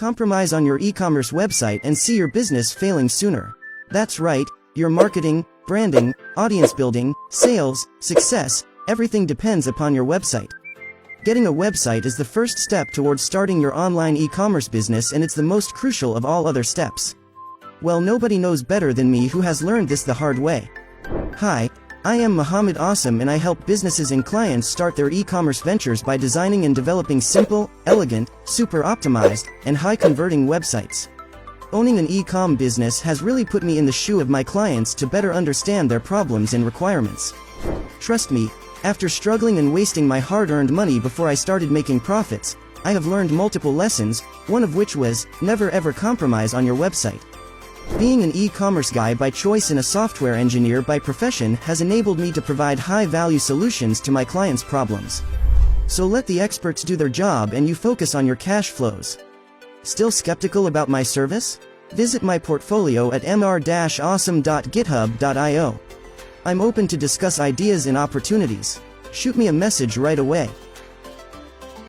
Compromise on your e-commerce website and see your business failing sooner. That's right, your marketing, branding, audience building, sales, success, everything depends upon your website. Getting a website is the first step towards starting your online e-commerce business, and it's the most crucial of all other steps. Well, nobody knows better than me who has learned this the hard way. Hi, I am Muhammad Asim, and I help businesses and clients start their e-commerce ventures by designing and developing simple, elegant, super optimized, and high-converting websites. Owning an e-com business has really put me in the shoe of my clients to better understand their problems and requirements. Trust me, after struggling and wasting my hard-earned money before I started making profits, I have learned multiple lessons, one of which was, never ever compromise on your website. Being an e-commerce guy by choice and a software engineer by profession has enabled me to provide high-value solutions to my clients' problems. So let the experts do their job and you focus on your cash flows. Still skeptical about my service? Visit my portfolio at mr-awesome.github.io. I'm open to discuss ideas and opportunities. Shoot me a message right away.